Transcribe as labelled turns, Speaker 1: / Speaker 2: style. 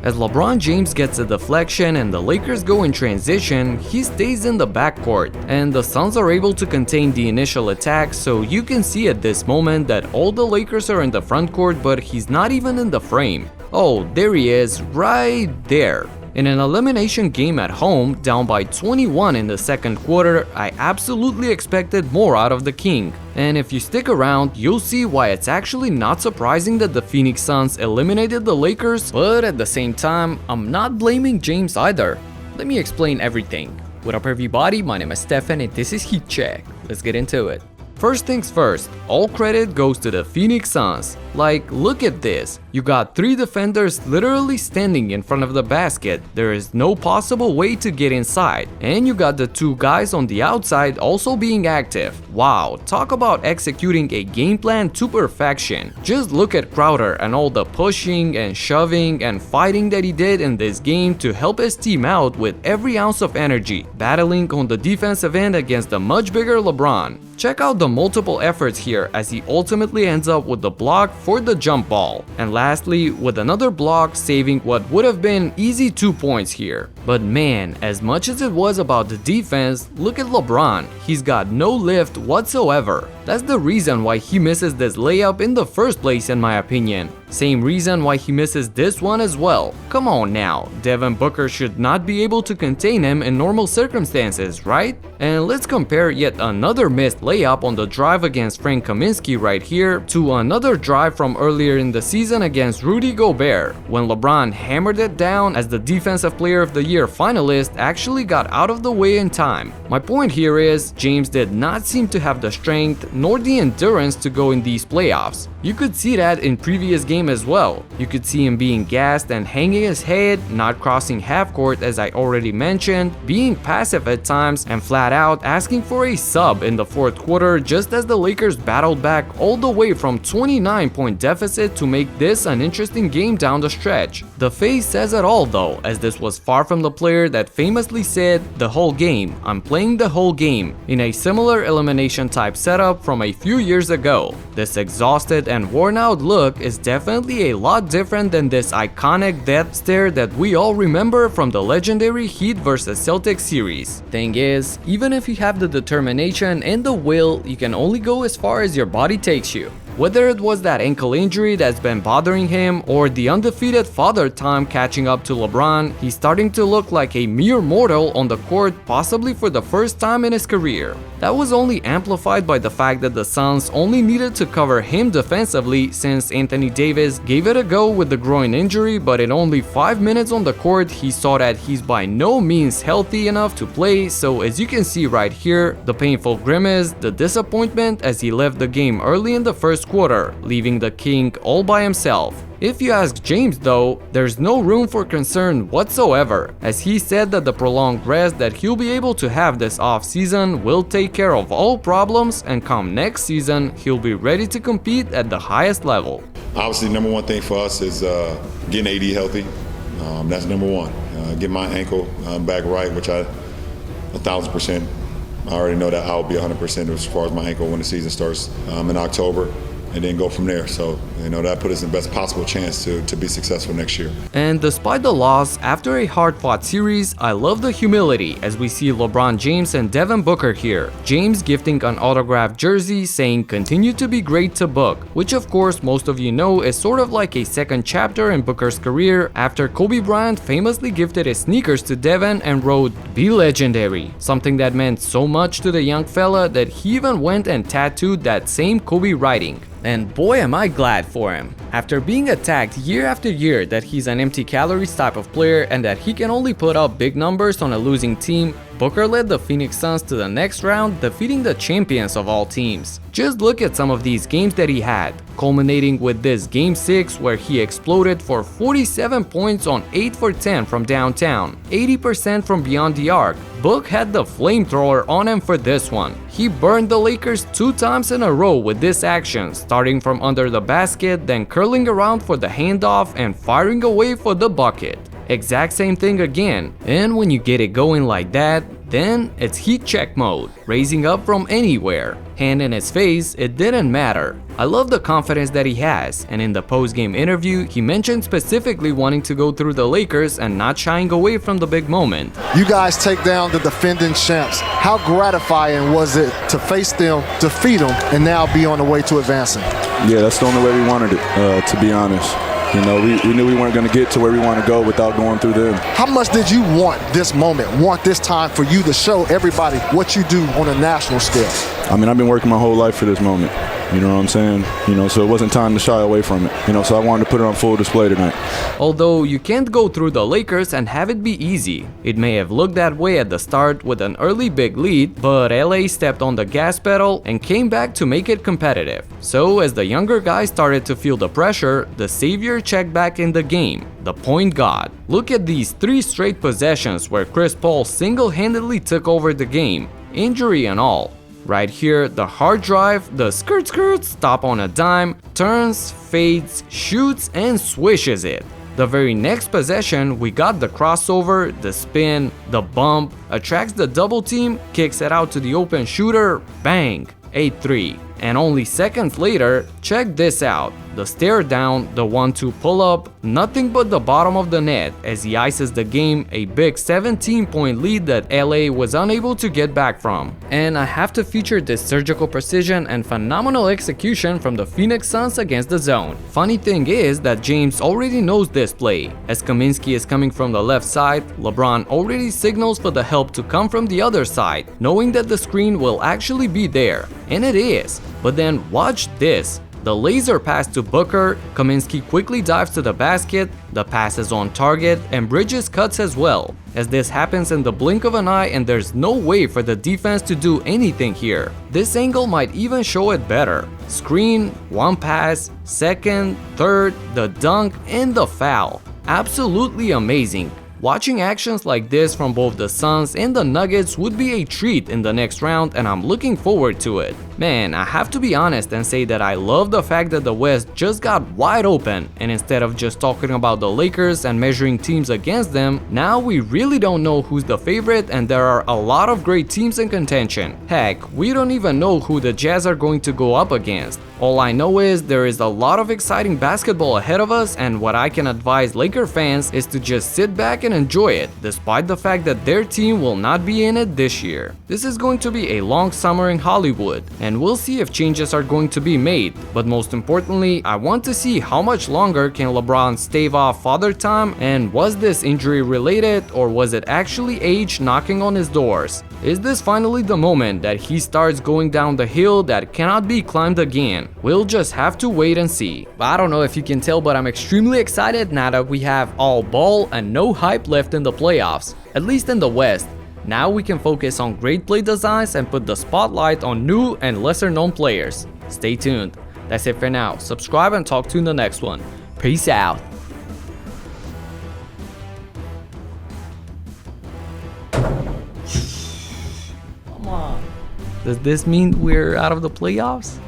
Speaker 1: As LeBron James gets a deflection and the Lakers go in transition, he stays in the backcourt, and the Suns are able to contain the initial attack, so you can see at this moment that all the Lakers are in the front court, but he's not even in the frame. Oh, there he is, right there. In an elimination game at home, down by 21 in the second quarter, I absolutely expected more out of the King. And if you stick around, you'll see why it's actually not surprising that the Phoenix Suns eliminated the Lakers, but at the same time, I'm not blaming James either. Let me explain everything. What up everybody, my name is Stefan and this is Heat Check. Let's get into it. First things first, all credit goes to the Phoenix Suns. Like, look at this. You got 3 defenders literally standing in front of the basket. There is no possible way to get inside. And you got the 2 guys on the outside also being active. Wow, talk about executing a game plan to perfection. Just look at Crowder and all the pushing and shoving and fighting that he did in this game to help his team out with every ounce of energy, battling on the defensive end against a much bigger LeBron. Check out the multiple efforts here as he ultimately ends up with the block for the jump ball. And lastly, with another block saving what would have been easy 2 points here. But man, as much as it was about the defense, look at LeBron. He's got no lift whatsoever. That's the reason why he misses this layup in the first place in my opinion. Same reason why he misses this one as well. Come on now, Devin Booker should not be able to contain him in normal circumstances, right? And let's compare yet another missed layup on the drive against Frank Kaminsky right here to another drive from earlier in the season against Rudy Gobert, when LeBron hammered it down as the Defensive Player of the Year finalist actually got out of the way in time. My point here is, James did not seem to have the strength nor the endurance to go in these playoffs. You could see that in previous game as well. You could see him being gassed and hanging his head, not crossing half court as I already mentioned, being passive at times and flat out asking for a sub in the fourth quarter just as the Lakers battled back all the way from 29-point deficit to make this an interesting game down the stretch. The face says it all though, as this was far from the player that famously said, "The whole game, I'm playing the whole game," in a similar elimination type setup from a few years ago. This exhausted and worn out look is definitely a lot different than this iconic death stare that we all remember from the legendary Heat vs Celtics series. Thing is, even if you have the determination and the will, you can only go as far as your body takes you. Whether it was that ankle injury that's been bothering him or the undefeated father time catching up to LeBron, he's starting to look like a mere mortal on the court, possibly for the first time in his career. That was only amplified by the fact that the Suns only needed to cover him defensively since Anthony Davis gave it a go with the groin injury, but in only 5 minutes on the court he saw that he's by no means healthy enough to play, so as you can see right here, the painful grimace, the disappointment as he left the game early in the first quarter, leaving the King all by himself. If you ask James though, there's no room for concern whatsoever, as he said that the prolonged rest that he'll be able to have this off season will take care of all problems, and come next season he'll be ready to compete at the highest level.
Speaker 2: Obviously, number one thing for us is getting AD healthy. That's number one. Get my ankle back right, which I 1,000%. I already know that I'll be 100% as far as my ankle when the season starts in October, and then go from there. So, that put us in the best possible chance to be successful next year.
Speaker 1: And despite the loss, after a hard-fought series, I love the humility as we see LeBron James and Devin Booker here. James gifting an autographed jersey saying "continue to be great to Book," which of course most of you know is sort of like a second chapter in Booker's career after Kobe Bryant famously gifted his sneakers to Devin and wrote "Be legendary," something that meant so much to the young fella that he even went and tattooed that same Kobe writing. And boy am I glad for him. After being attacked year after year that he's an empty calories type of player and that he can only put up big numbers on a losing team, Booker led the Phoenix Suns to the next round, defeating the champions of all teams. Just look at some of these games that he had, culminating with this Game 6 where he exploded for 47 points on 8 for 10 from downtown, 80% from beyond the arc. Book had the flamethrower on him for this one. He burned the Lakers 2 times in a row with this action, starting from under the basket, then curling around for the handoff and firing away for the bucket. Exact same thing again, and when you get it going like that, Then it's heat check mode, raising up from anywhere. Hand in his face, it didn't matter. I love the confidence that he has, and in the post-game interview, he mentioned specifically wanting to go through the Lakers and not shying away from the big moment.
Speaker 3: You guys take down the defending champs. How gratifying was it to face them, defeat them, and now be on the way to advancing?
Speaker 4: Yeah, that's the only way we wanted it, to be honest. You know, we knew we weren't going to get to where we want to go without going through them.
Speaker 3: How much did you want this moment, want this time for you to show everybody what you do on a national scale?
Speaker 4: I mean, I've been working my whole life for this moment. You know what I'm saying? You know, so it wasn't time to shy away from it. You know, so I wanted to put it on full display tonight.
Speaker 1: Although you can't go through the Lakers and have it be easy. It may have looked that way at the start with an early big lead, but LA stepped on the gas pedal and came back to make it competitive. So as the younger guys started to feel the pressure, the savior checked back in the game, the point guard. Look at these 3 straight possessions where Chris Paul single-handedly took over the game, injury and all. Right here, the hard drive, the skirt stop on a dime, turns, fades, shoots, and swishes it. The very next possession, we got the crossover, the spin, the bump, attracts the double team, kicks it out to the open shooter, bang, 8-3. And only seconds later, check this out. The stare down, the 1-2 pull up, nothing but the bottom of the net as he ices the game, a big 17-point lead that LA was unable to get back from. And I have to feature this surgical precision and phenomenal execution from the Phoenix Suns against the zone. Funny thing is that James already knows this play. As Kaminsky is coming from the left side, LeBron already signals for the help to come from the other side, knowing that the screen will actually be there. And it is. But then watch this. The laser pass to Booker, Kaminsky quickly dives to the basket, the pass is on target, and Bridges cuts as well. As this happens in the blink of an eye and there's no way for the defense to do anything here. This angle might even show it better. Screen, one pass, second, third, the dunk, and the foul. Absolutely amazing. Watching actions like this from both the Suns and the Nuggets would be a treat in the next round, and I'm looking forward to it. Man, I have to be honest and say that I love the fact that the West just got wide open, and instead of just talking about the Lakers and measuring teams against them, now we really don't know who's the favorite, and there are a lot of great teams in contention. Heck, we don't even know who the Jazz are going to go up against. All I know is there is a lot of exciting basketball ahead of us, and what I can advise Laker fans is to just sit back and enjoy it, despite the fact that their team will not be in it this year. This is going to be a long summer in Hollywood, and we'll see if changes are going to be made, but most importantly, I want to see how much longer can LeBron stave off Father Time, and was this injury related or was it actually age knocking on his doors? Is this finally the moment that he starts going down the hill that cannot be climbed again? We'll just have to wait and see. I don't know if you can tell, but I'm extremely excited now that we have all ball and no hype left in the playoffs, at least in the West. Now we can focus on great play designs and put the spotlight on new and lesser known players. Stay tuned. That's it for now. Subscribe and talk to you in the next one. Peace out. Come on. Does this mean we're out of the playoffs?